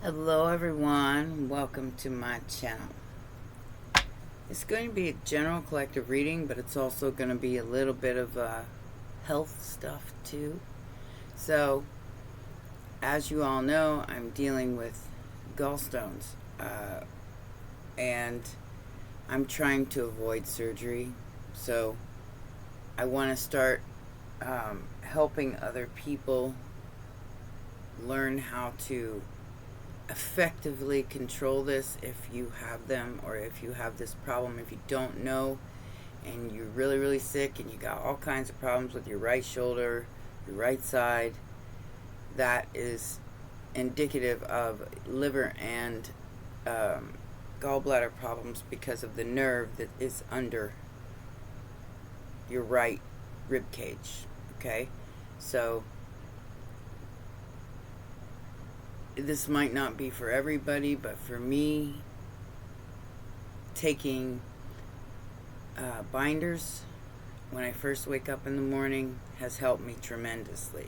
Hello everyone, welcome to my channel. It's going to be a general collective reading, but it's also going to be a little bit of health stuff too. So, as you all know, I'm dealing with gallstones, and I'm trying to avoid surgery. So, I want to start helping other people learn how to effectively control this if you have them, or if you have this problem. If you don't know and you're really sick and you got all kinds of problems with your right shoulder, your right side, that is indicative of liver and gallbladder problems because of the nerve that is under your right rib cage. Okay, so this might not be for everybody, but for me, taking binders when I first wake up in the morning has helped me tremendously.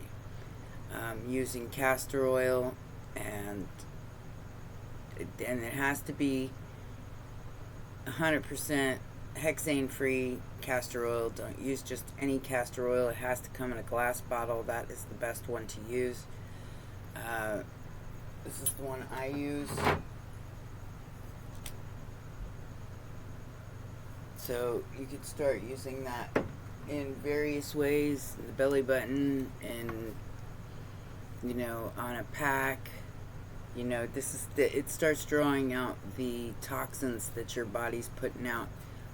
Using castor oil, and it has to be 100% hexane free castor oil. Don't use just any castor oil. It has to come in a glass bottle. That is the best one to use. This is the one I use. So you could start using that in various ways, in the belly button, and on a pack. It starts drawing out the toxins that your body's putting out,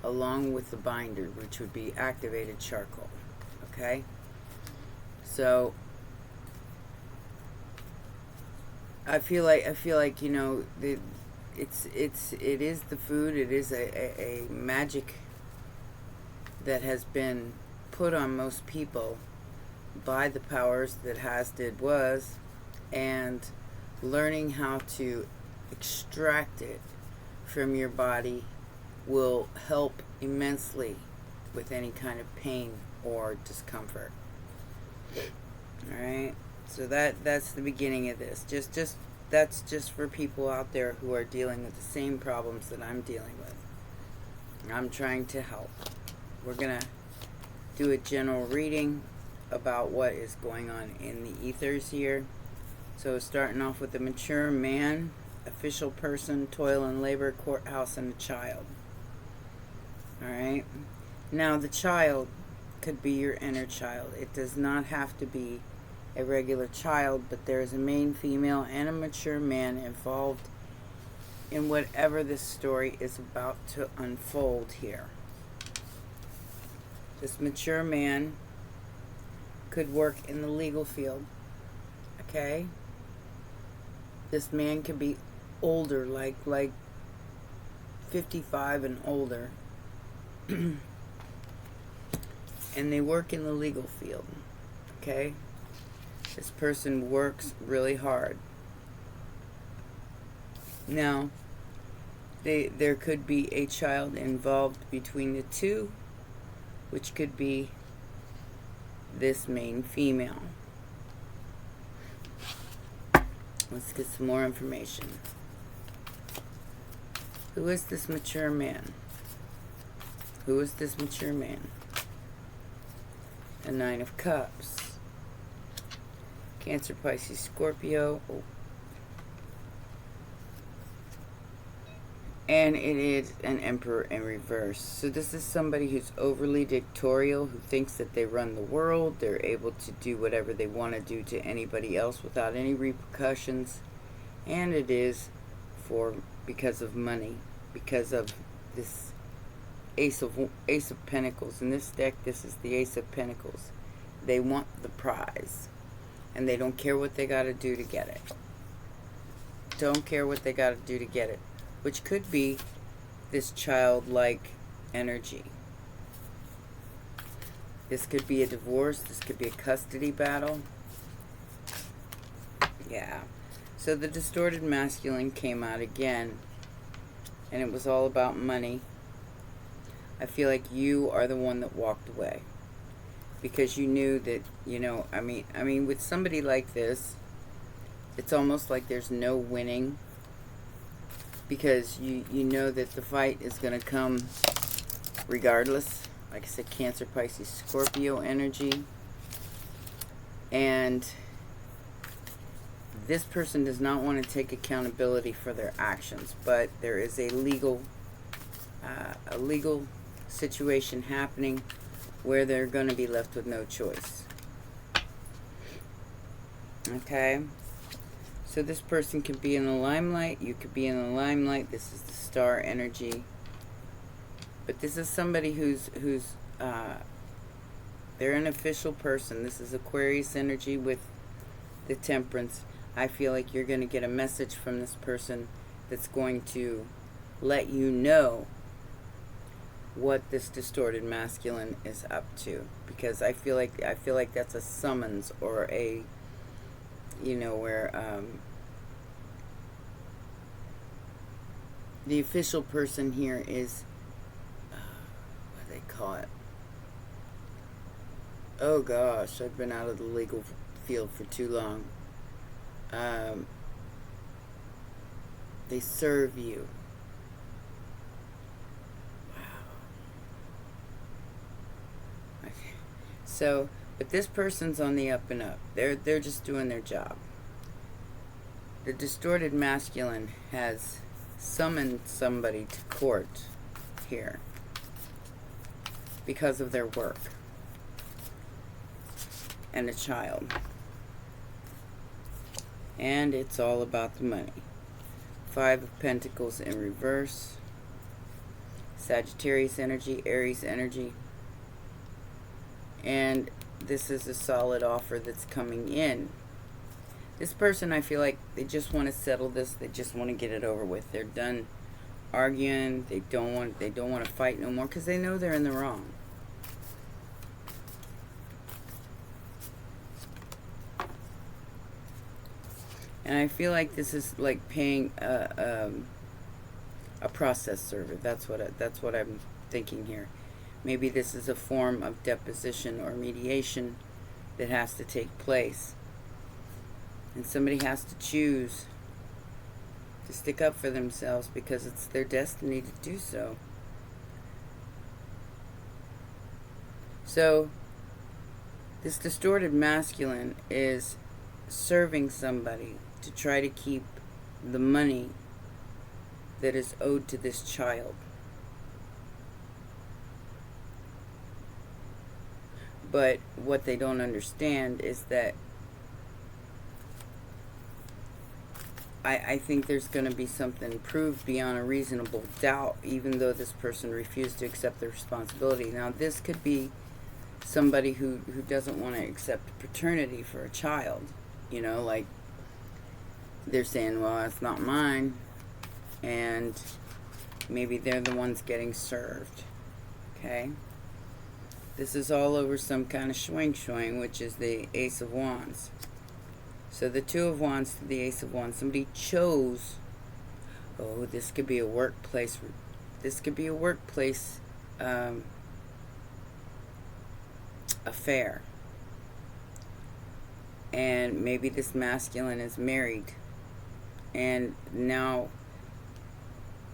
along with the binder, which would be activated charcoal. Okay, so I feel like it is the food. It is a magic that has been put on most people by the powers that was, and learning how to extract it from your body will help immensely with any kind of pain or discomfort. All right. So that's the beginning of this. That's just for people out there who are dealing with the same problems that I'm dealing with. I'm trying to help. We're gonna do a general reading about what is going on in the ethers here. So starting off with the mature man, official person, toil and labor, courthouse, and a child. All right. Now the child could be your inner child. It does not have to be a regular child, but there is a main female and a mature man involved in whatever this story is about to unfold here. This mature man could work in the legal field. Okay? This man could be older, like 55 and older. And they work in the legal field. Okay? This person works really hard. Now, there could be a child involved between the two, which could be this main female. Let's get some more information. Who is this mature man? Who is this mature man? A Nine of Cups. Cancer, Pisces, Scorpio. Oh. And it is an Emperor in reverse. So this is somebody who's overly dictatorial, who thinks that they run the world. They're able to do whatever they want to do to anybody else without any repercussions. And it is because of money. Because of this Ace of Pentacles. In this deck, this is the Ace of Pentacles. They want the prize. And they don't care what they got to do to get it. Don't care what they got to do to get it. Which could be this childlike energy. This could be a divorce. This could be a custody battle. Yeah. So the distorted masculine came out again. And it was all about money. I feel like you are the one that walked away. Because you knew that, I mean, with somebody like this, It's almost like there's no winning, because you know that the fight is going to come regardless. Like I said, Cancer, Pisces, Scorpio energy. And this person does not want to take accountability for their actions, but there is a legal situation happening where they're going to be left with no choice. Okay? So this person could be in the limelight. You could be in the limelight. This is the star energy. But this is somebody who's they're an official person. This is Aquarius energy with the Temperance. I feel like you're going to get a message from this person that's going to let you know what this distorted masculine is up to, because I feel like that's a summons, or a, you know, where the official person here is what do they call it? Oh gosh, I've been out of the legal field for too long. They serve you. Wow. Okay. So, but this person's on the up and up. They're just doing their job. The distorted masculine has summoned somebody to court here because of their work, and a child. And it's all about the money. 5 of Pentacles in reverse. Sagittarius energy, Aries energy. And this is a solid offer that's coming in. This person, I feel like they just want to settle this. They just want to get it over with. They're done arguing. They don't want to fight no more, because they know they're in the wrong. And I feel like this is like paying a process server. That's what I'm thinking here. Maybe this is a form of deposition or mediation that has to take place, and somebody has to choose to stick up for themselves because it's their destiny to do so. So this distorted masculine is serving somebody to try to keep the money that is owed to this child. But what they don't understand is that I think there's going to be something proved beyond a reasonable doubt, even though this person refused to accept the responsibility. Now, this could be somebody who doesn't want to accept paternity for a child. You know, like, they're saying, well, it's not mine, and maybe they're the ones getting served. Okay? This is all over some kind of swing, which is the Ace of Wands. So the 2 of Wands to the Ace of Wands. Somebody chose, oh, this could be a workplace. This could be a workplace affair. And maybe this masculine is married, and now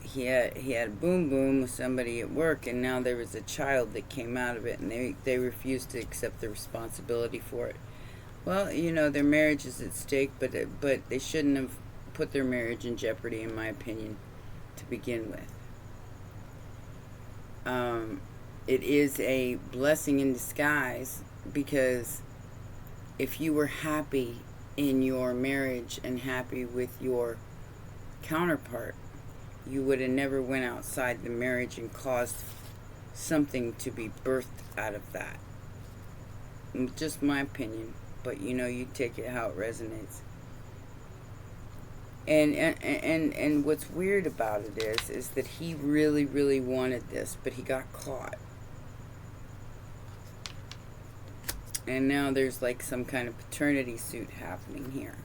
he had boom boom with somebody at work, and now there was a child that came out of it, and they refused to accept the responsibility for it. Well, you know, their marriage is at stake, but they shouldn't have put their marriage in jeopardy, in my opinion, to begin with. It is a blessing in disguise, because if you were happy in your marriage and happy with your counterpart, you would have never went outside the marriage and caused something to be birthed out of that. Just my opinion, but you know, you take it how it resonates. And what's weird about it is that he really, really wanted this, but he got caught. And now there's like some kind of paternity suit happening here.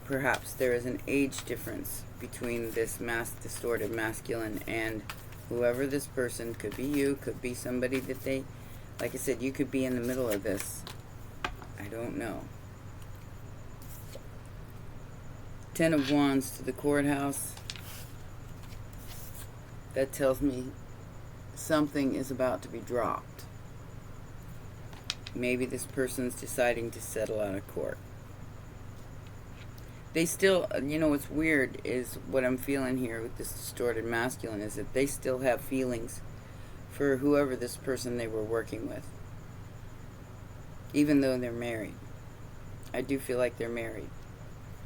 Perhaps there is an age difference between this distorted masculine and whoever this person. Could be you, could be somebody that they, like I said, you could be in the middle of this. I don't know. Ten of Wands to the courthouse. That tells me something is about to be dropped. Maybe this person's deciding to settle out of court. They still, what's weird is what I'm feeling here with this distorted masculine is that they still have feelings for whoever this person they were working with. Even though they're married. I do feel like they're married.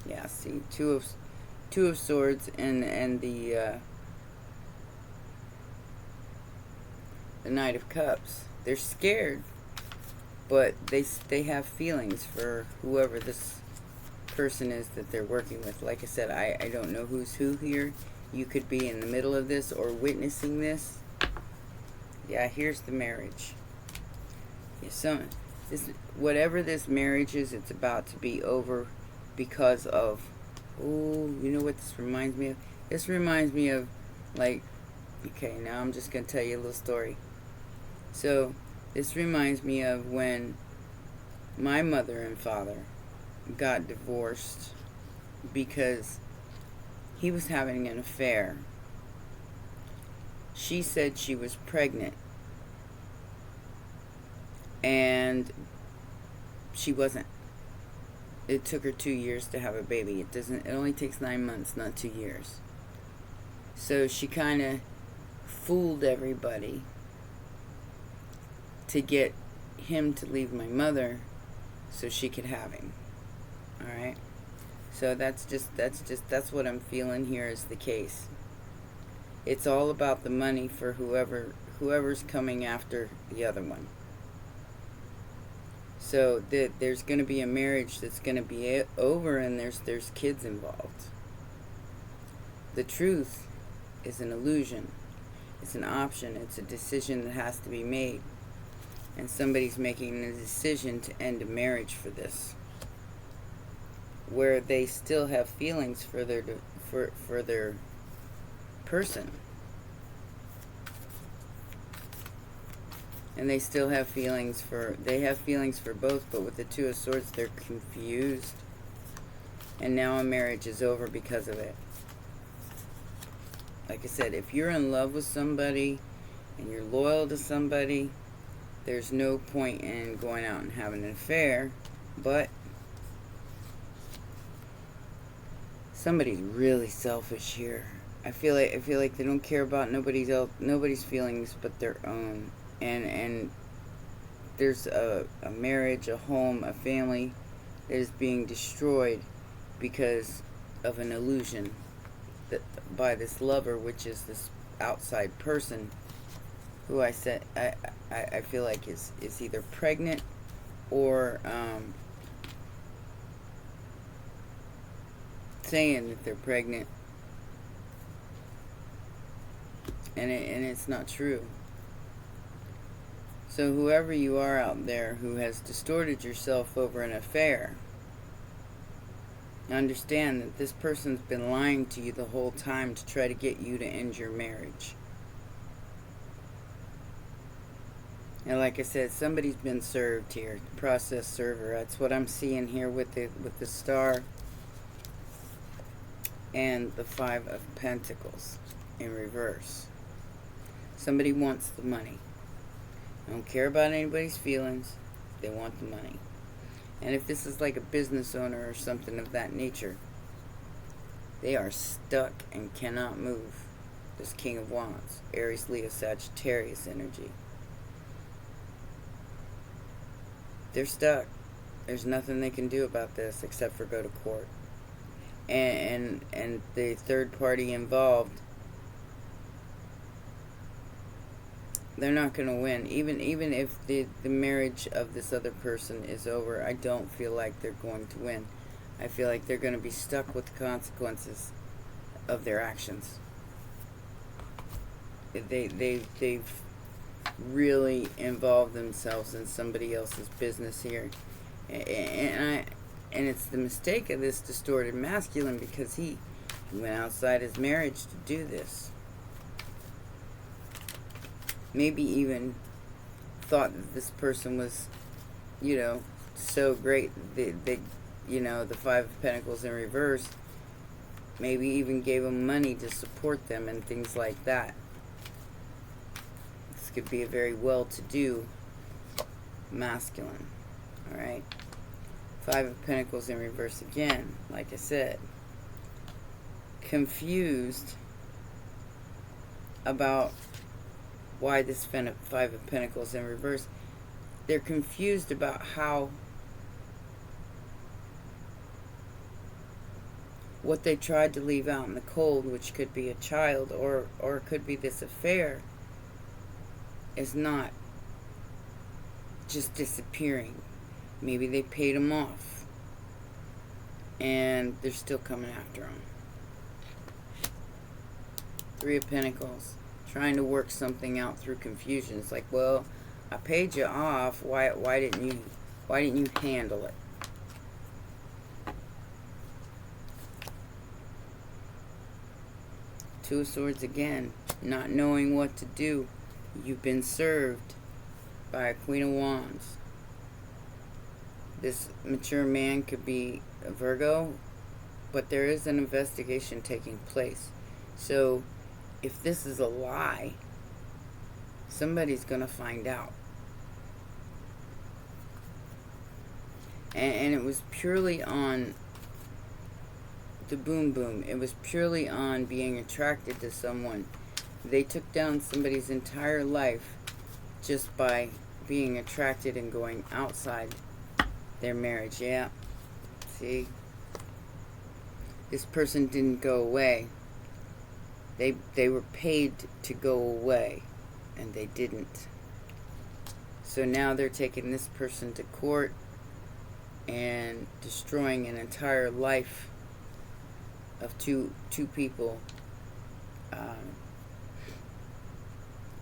Yeah, see, two of swords and the Knight of Cups. They're scared, but they have feelings for whoever this person is that they're working with. Like I said, I don't know who's who here. You could be in the middle of this or witnessing this. Yeah, here's the marriage. Yeah, whatever this marriage is, it's about to be over because of, oh, you know what this reminds me of? This reminds me of, like, okay, now I'm just going to tell you a little story. So, this reminds me of when my mother and father got divorced because he was having an affair. She said she was pregnant, and she wasn't. It took her 2 years to have a baby. It only takes 9 months, not 2 years. So she kind of fooled everybody to get him to leave my mother so she could have him. All right? So that's what I'm feeling here is the case. It's all about the money for whoever's coming after the other one. So there's going to be a marriage that's going to be over, and there's kids involved. The truth is an illusion. It's an option. It's a decision that has to be made. And somebody's making a decision to end a marriage for this, where they still have feelings for their person. And they still have feelings for both, but with the Two of Swords, they're confused. And now a marriage is over because of it. Like I said, if you're in love with somebody and you're loyal to somebody, there's no point in going out and having an affair, but somebody's really selfish here. I feel like they don't care about nobody's feelings but their own. And there's a marriage, a home, a family that is being destroyed because of an illusion that by this lover, which is this outside person who I feel like is either pregnant or saying that they're pregnant, and it's not true. So whoever you are out there who has distorted yourself over an affair, understand that this person's been lying to you the whole time to try to get you to end your marriage. And like I said, somebody's been served here, process server. That's what I'm seeing here with the Star and the Five of Pentacles in reverse. Somebody wants the money. I don't care about anybody's feelings. They want the money. And if this is like a business owner or something of that nature, they are stuck and cannot move. This King of Wands, Aries, Leo, Sagittarius energy. They're stuck. There's nothing they can do about this except for go to court. And the third party involved, they're not going to win. Even if the marriage of this other person is over, I don't feel like they're going to win. I feel like they're going to be stuck with the consequences of their actions. They've really involved themselves in somebody else's business here. And it's the mistake of this distorted masculine, because he went outside his marriage to do this. Maybe even thought that this person was, so great that the Five of Pentacles in reverse maybe even gave them money to support them and things like that. This could be a very well-to-do masculine. Alright? Five of Pentacles in reverse again, like I said. Confused about why this Five of Pentacles in reverse. They're confused about how what they tried to leave out in the cold, which could be a child or it could be this affair, is not just disappearing. Maybe they paid them off and they're still coming after them. Three of Pentacles, trying to work something out through confusion. It's like, well, I paid you off. Why didn't you handle it? Two of Swords again, not knowing what to do. You've been served by a Queen of Wands. This mature man could be a Virgo, but there is an investigation taking place. So if this is a lie, somebody's going to find out. And it was purely on the boom boom. It was purely on being attracted to someone. They took down somebody's entire life just by being attracted and going outside their marriage. Yeah. See? This person didn't go away. They were paid to go away, and they didn't. So now they're taking this person to court and destroying an entire life of two people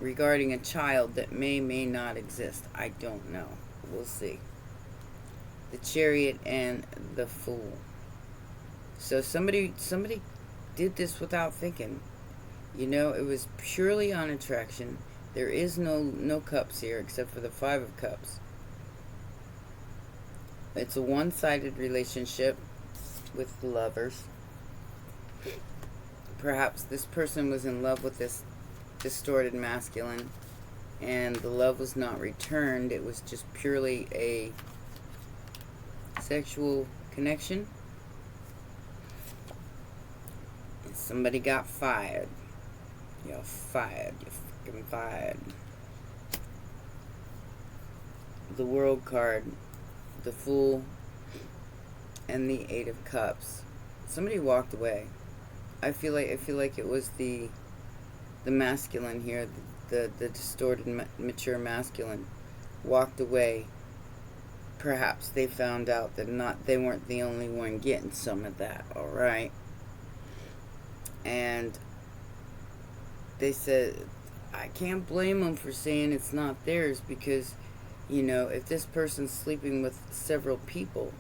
regarding a child that may not exist. I don't know. We'll see. The Chariot and the Fool. So somebody did this without thinking. You know, it was purely on attraction. There is no cups here except for the Five of Cups. It's a one-sided relationship with the lovers. Perhaps this person was in love with this distorted masculine, and the love was not returned. It was just purely a sexual connection. And somebody got fired. You're fired. You're fucking fired. The World card, the Fool, and the Eight of Cups. Somebody walked away. I feel like it was the masculine here, the distorted mature masculine walked away. Perhaps they found out that they weren't the only one getting some of that, all right? And they said, I can't blame them for saying it's not theirs, because, you know, if this person's sleeping with several people,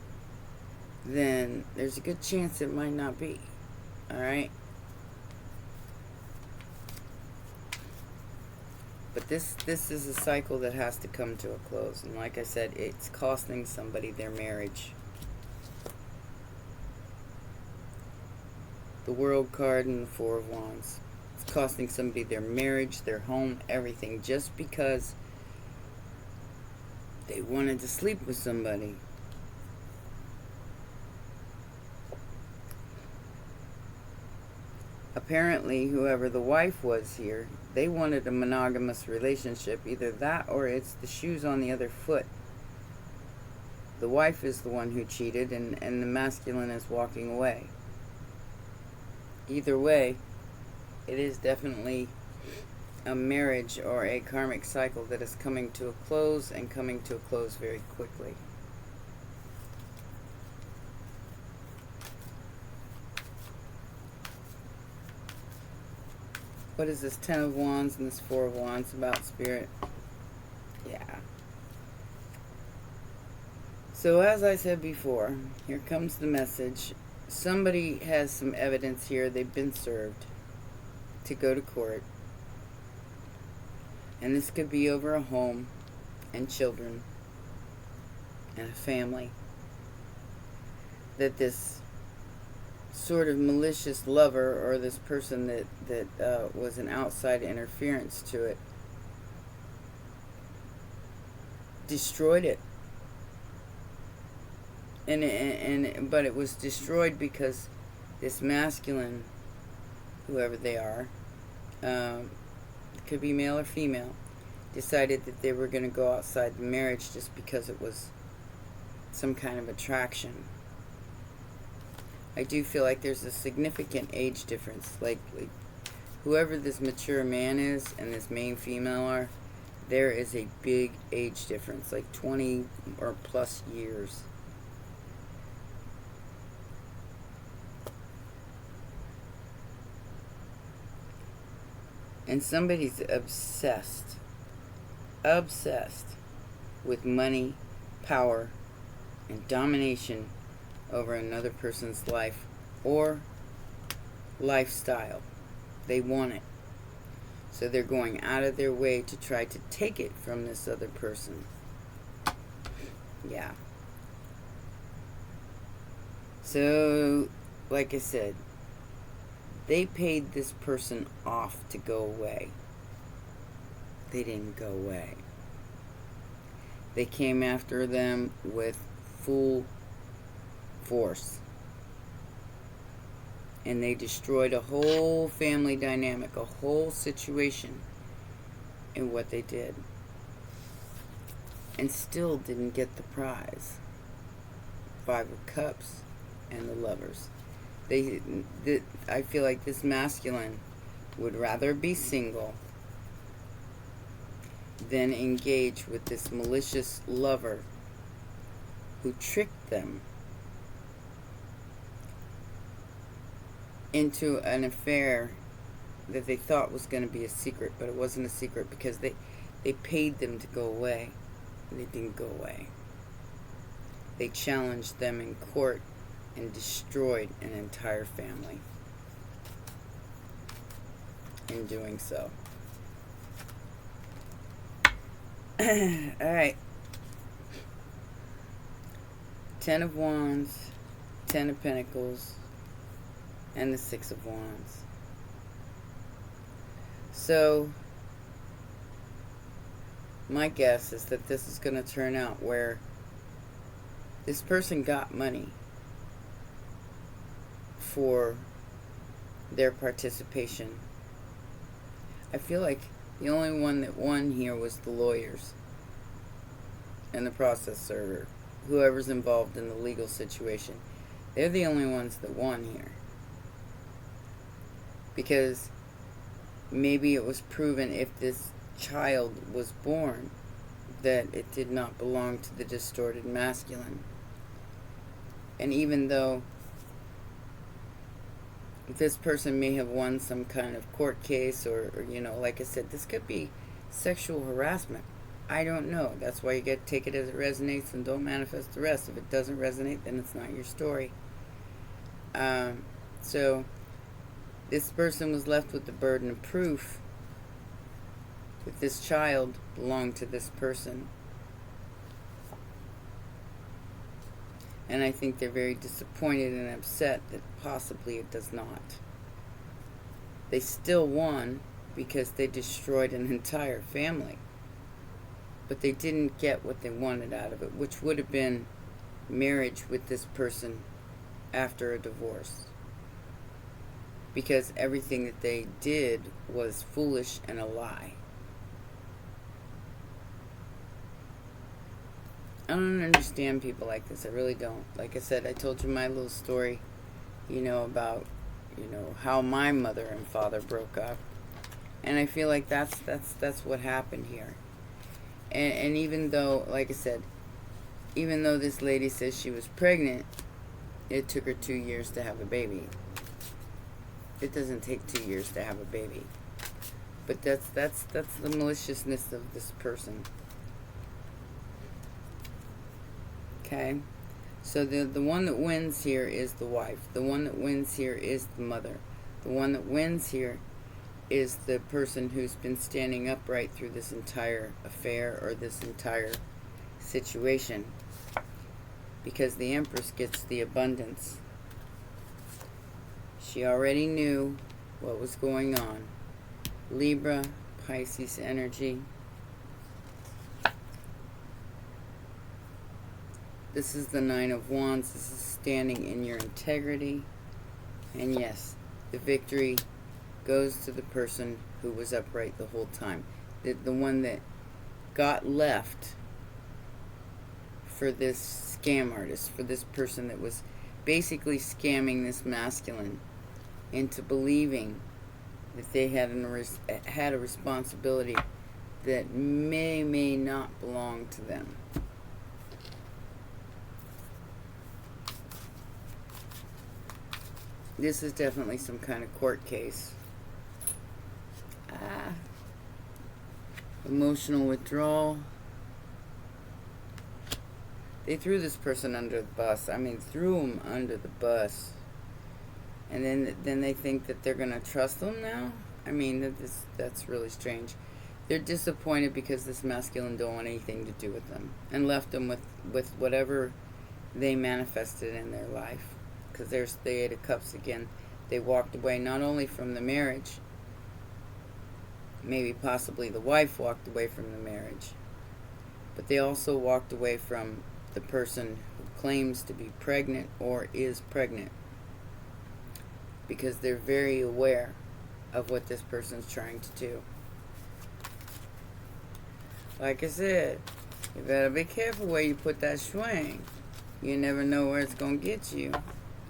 then there's a good chance it might not be. Alright? But this is a cycle that has to come to a close. And like I said, it's costing somebody their marriage. The World card and the Four of Wands. It's costing somebody their marriage, their home, everything, just because they wanted to sleep with somebody. Apparently, whoever the wife was here, they wanted a monogamous relationship. Either that or it's the shoes on the other foot. The wife is the one who cheated, and the masculine is walking away. Either way, it is definitely a marriage or a karmic cycle that is coming to a close, and coming to a close very quickly. What is this Ten of Wands and this Four of Wands about, Spirit? Yeah. So as I said before, here comes the message. Somebody has some evidence here. They've been served to go to court. And this could be over a home and children and a family that this sort of malicious lover, or this person that was an outside interference to it, destroyed it. But it was destroyed because this masculine, whoever they are, could be male or female, decided that they were going to go outside the marriage just because it was some kind of attraction. I do feel like there's a significant age difference. Like whoever this mature man is and this main female are, there is a big age difference, like 20 or plus years. And somebody's obsessed with money, power, and domination over another person's life or lifestyle. They want it. So they're going out of their way to try to take it from this other person. Yeah. So, like I said, they paid this person off to go away. They didn't go away. They came after them with full force. And they destroyed a whole family dynamic, a whole situation in what they did. And still didn't get the prize. 5 of Cups and the Lovers. I feel like this masculine would rather be single than engage with this malicious lover who tricked them into an affair that they thought was going to be a secret, but it wasn't a secret because they paid them to go away. They didn't go away. They challenged them in court and destroyed an entire family in doing so. Alright. 10 of Wands, 10 of Pentacles, and the 6 of Wands. So, my guess is that this is going to turn out where this person got money for their participation. I feel like the only one that won here was the lawyers and the process server, whoever's involved in the legal situation. They're the only ones that won here. Because maybe it was proven if this child was born that it did not belong to the distorted masculine. And even though this person may have won some kind of court case or you know, like I said, this could be sexual harassment. I don't know. That's why you get to take it as it resonates and don't manifest the rest. If it doesn't resonate, then it's not your story. So this person was left with the burden of proof that this child belonged to this person. And I think they're very disappointed and upset that possibly it does not. They still won because they destroyed an entire family. But they didn't get what they wanted out of it, which would have been marriage with this person after a divorce. Because everything that they did was foolish and a lie. I don't understand people like this. I really don't. Like I said, I told you my little story, you know, about, you know, how my mother and father broke up. And I feel like that's what happened here. And even though, like I said, even though this lady says she was pregnant, it took her 2 years to have a baby. It doesn't take 2 years to have a baby. But that's the maliciousness of this person. Okay, so the one that wins here is the wife. The one that wins here is the mother. The one that wins here is the person who's been standing upright through this entire affair or this entire situation. Because the Empress gets the abundance. She already knew what was going on. Libra, Pisces energy. This is the Nine of Wands. This is standing in your integrity. And yes, the victory goes to the person who was upright the whole time. The one that got left for this scam artist, for this person that was basically scamming this masculine into believing that they had a responsibility that may not belong to them. This is definitely some kind of court case. Emotional withdrawal. They threw this person under the bus. I mean, threw him under the bus. And then they think that they're going to trust them now? I mean, that's really strange. They're disappointed because this masculine don't want anything to do with them. And left them with whatever they manifested in their life. Because there's the Eight of Cups again. They walked away not only from the marriage, maybe possibly the wife walked away from the marriage, but they also walked away from the person who claims to be pregnant or is pregnant, because they're very aware of what this person's trying to do. Like I said, you better be careful where you put that swing. You never know where it's going to get you.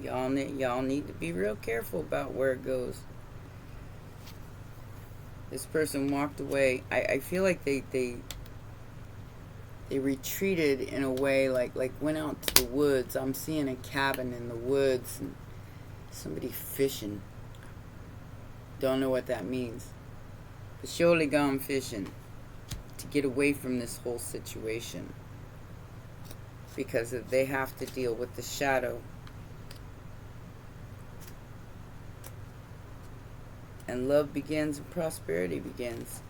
Y'all need to be real careful about where it goes. This person walked away. I feel like they retreated in a way, like went out to the woods. I'm seeing a cabin in the woods and somebody fishing. Don't know what that means. But surely gone fishing to get away from this whole situation, because they have to deal with the shadow. And love begins and prosperity begins.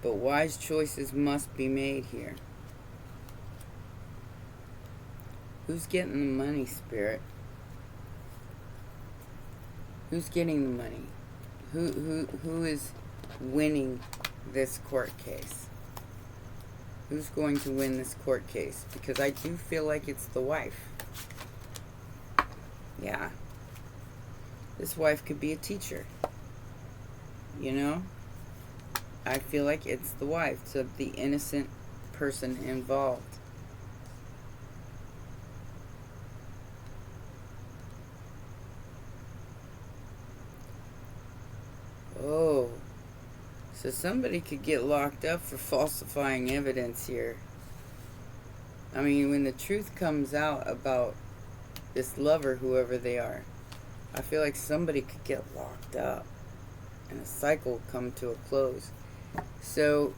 But wise choices must be made here. Who's getting the money, Spirit? Who's getting the money? Who is winning this court case? Who's going to win this court case? Because I do feel like it's the wife. Yeah. This wife could be a teacher. You know? I feel like it's the wife. So the innocent person involved. Oh. So somebody could get locked up for falsifying evidence here. I mean, when the truth comes out about this lover, whoever they are, I feel like somebody could get locked up and a cycle will come to a close. So,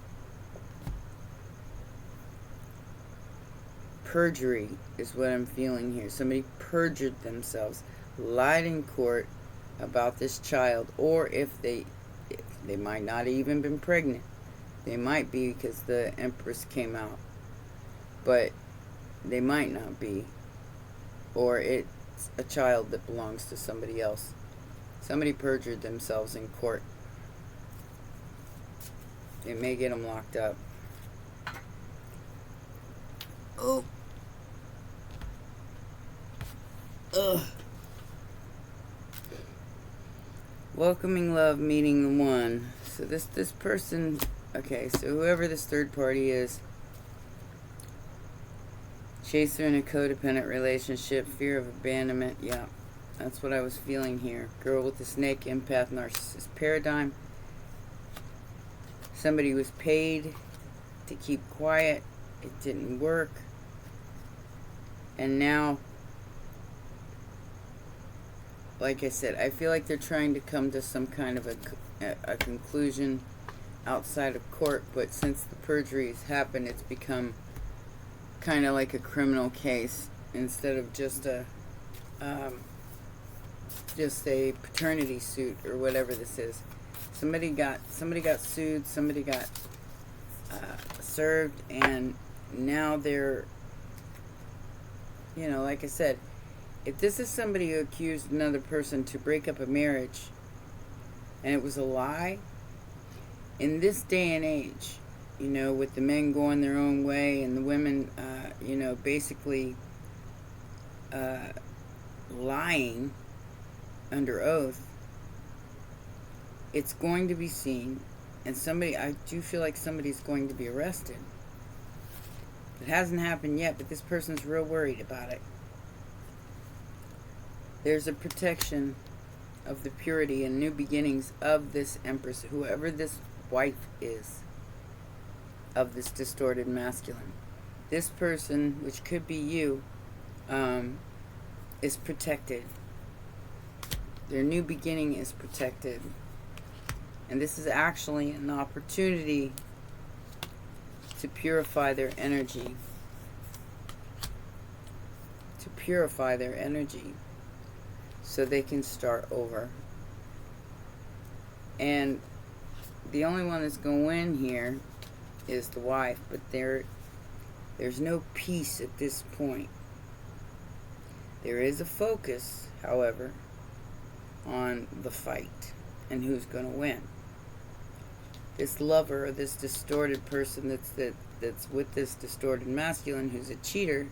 perjury is what I'm feeling here. Somebody perjured themselves, lied in court about this child, or if they might not have even been pregnant. They might be, because the Empress came out. But they might not be. Or it's a child that belongs to somebody else. Somebody perjured themselves in court. It may get them locked up. Oh. Ugh. Welcoming love, meeting the one. So this person, okay, so whoever this third party is, chaser in a codependent relationship, fear of abandonment, yeah, that's what I was feeling here. Girl with the snake, empath, narcissist paradigm. Somebody was paid to keep quiet. It didn't work. And now, like I said, I feel like they're trying to come to some kind of a conclusion outside of court, but since the perjury has happened, it's become kind of like a criminal case instead of just a paternity suit or whatever this is. Somebody got sued, somebody got served, and now they're, you know, like I said, If this is somebody who accused another person to break up a marriage and it was a lie, in this day and age, with the men going their own way and the women, basically lying under oath, it's going to be seen, and I do feel like somebody's going to be arrested. It hasn't happened yet, but this person's real worried about it. There's a protection of the purity and new beginnings of this empress, whoever this wife is, of this distorted masculine. This person, which could be you, is protected. Their new beginning is protected. And this is actually an opportunity to purify their energy. To purify their energy so they can start over. And the only one that's going to win here is the wife, but there's no peace at this point. There is a focus, however, on the fight and who's going to win. This lover or this distorted person that's with this distorted masculine who's a cheater,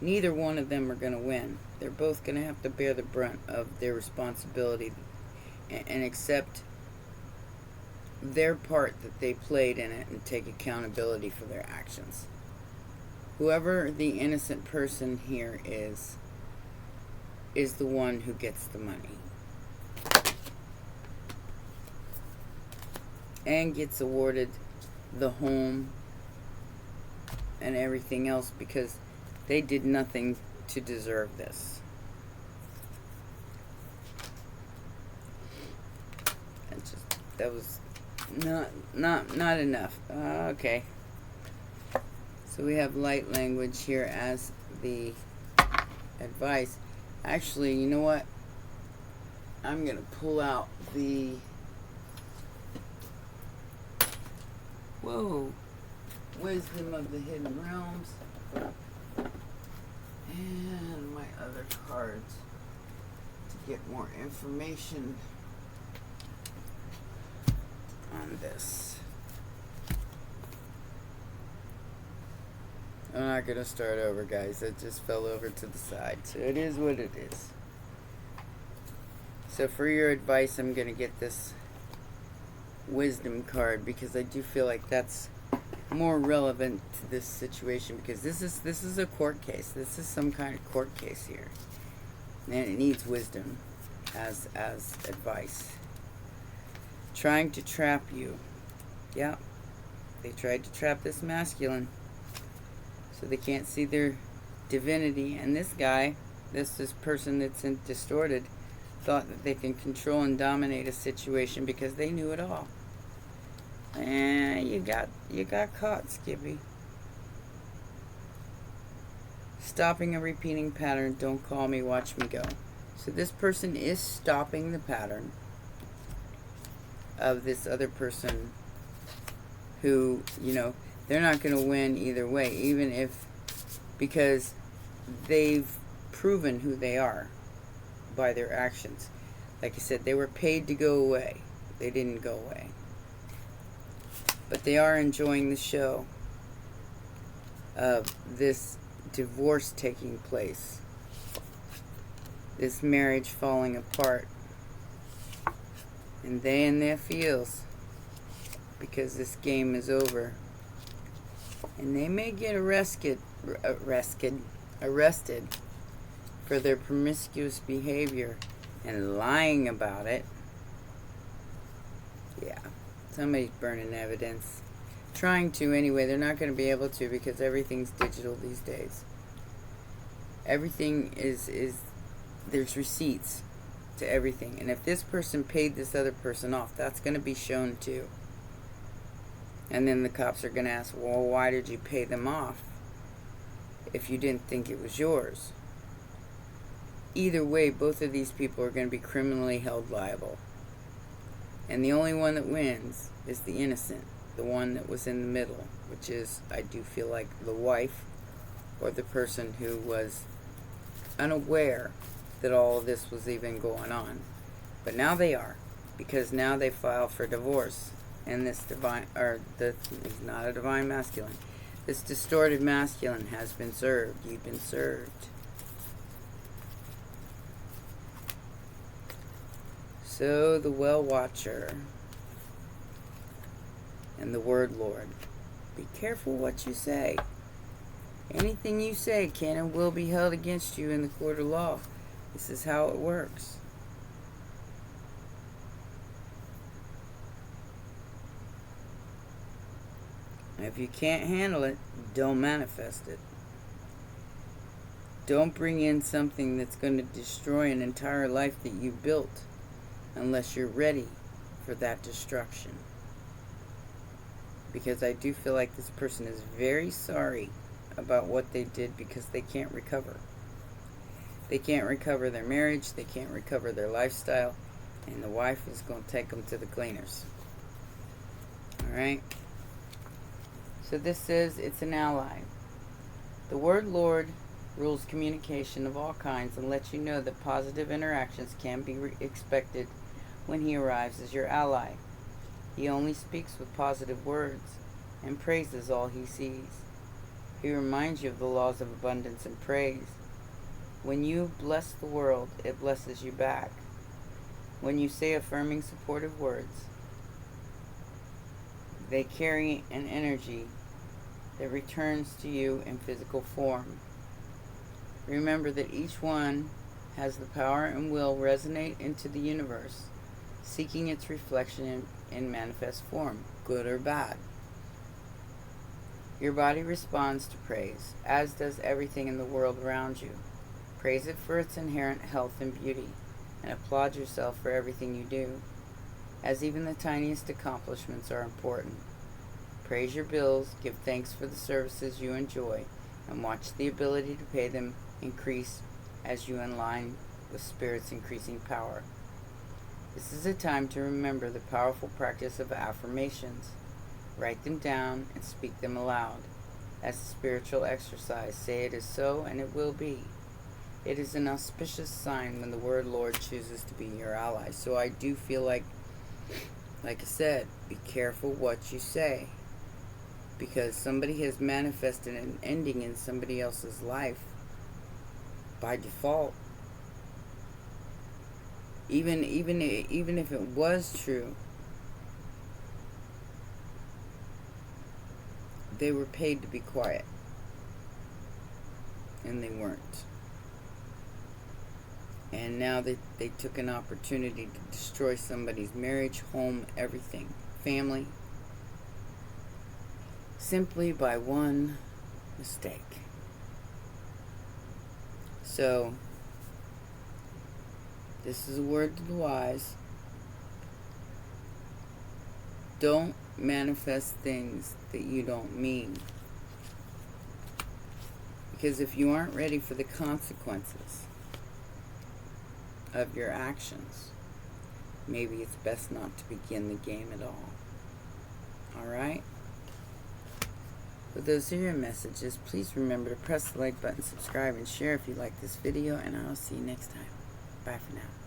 neither one of them are going to win. They're both going to have to bear the brunt of their responsibility and accept their part that they played in it and take accountability for their actions. Whoever the innocent person here is the one who gets the money and gets awarded the home and everything else because they did nothing to deserve this. That was not enough. Okay. So we have light language here as the advice. Actually, you know what? I'm going to pull out the wisdom of the hidden realms and my other cards to get more information on this. I'm not going to start over, guys. It just fell over to the side. So it is what it is. So for your advice, I'm going to get this wisdom card because I do feel like that's more relevant to this situation because this is a court case. This is some kind of court case here. And it needs wisdom as advice. Trying to trap you. Yeah. They tried to trap this masculine so they can't see their divinity. And this guy, this person that's distorted, thought that they can control and dominate a situation because they knew it all. And you got caught, Skippy. Stopping a repeating pattern. Don't call me, watch me go. So this person is stopping the pattern of this other person who, they're not going to win either way, even if, because they've proven who they are by their actions. Like I said, they were paid to go away. They didn't go away. But they are enjoying the show of this divorce taking place. This marriage falling apart. And they in their feels because this game is over. And they may get arrested for their promiscuous behavior and lying about it. Yeah, somebody's burning evidence. Trying to anyway. They're not going to be able to because everything's digital these days. Everything is there's receipts to everything. And if this person paid this other person off, that's going to be shown too. And then the cops are going to ask, well, why did you pay them off if you didn't think it was yours? Either way, both of these people are going to be criminally held liable. And the only one that wins is the innocent, the one that was in the middle, which is, I do feel like, the wife or the person who was unaware that all of this was even going on. But now they are, because now they file for divorce. And this he's not a divine masculine. This distorted masculine has been served. You've been served. So the well watcher and the word Lord. Be careful what you say. Anything you say can and will be held against you in the court of law. This is how it works. If you can't handle it, don't manifest it. Don't bring in something that's going to destroy an entire life that you built unless you're ready for that destruction. Because I do feel like this person is very sorry about what they did, because they can't recover. They can't recover their marriage, they can't recover their lifestyle, and the wife is going to take them to the cleaners. Alright? So this says it's an ally. The word Lord rules communication of all kinds and lets you know that positive interactions can be expected when he arrives as your ally. He only speaks with positive words and praises all he sees. He reminds you of the laws of abundance and praise. When you bless the world, it blesses you back. When you say affirming, supportive words, they carry an energy that returns to you in physical form. Remember that each one has the power and will resonate into the universe, seeking its reflection in manifest form, good or bad. Your body responds to praise, as does everything in the world around you. Praise it for its inherent health and beauty, and applaud yourself for everything you do, as even the tiniest accomplishments are important. Praise your bills, give thanks for the services you enjoy, and watch the ability to pay them increase as you align with Spirit's increasing power. This is a time to remember the powerful practice of affirmations. Write them down and speak them aloud. As a spiritual exercise, say it is so and it will be. It is an auspicious sign when the word Lord chooses to be your ally. So I do feel like I said, be careful what you say. Because somebody has manifested an ending in somebody else's life by default. Even if it was true, they were paid to be quiet, and they weren't. And now they took an opportunity to destroy somebody's marriage, home, everything, family, simply by one mistake. So, this is a word to the wise. Don't manifest things that you don't mean. Because if you aren't ready for the consequences of your actions, maybe it's best not to begin the game at all. Alright? So those are your messages. Please remember to press the like button, subscribe, and share if you like this video, and I'll see you next time. Bye for now.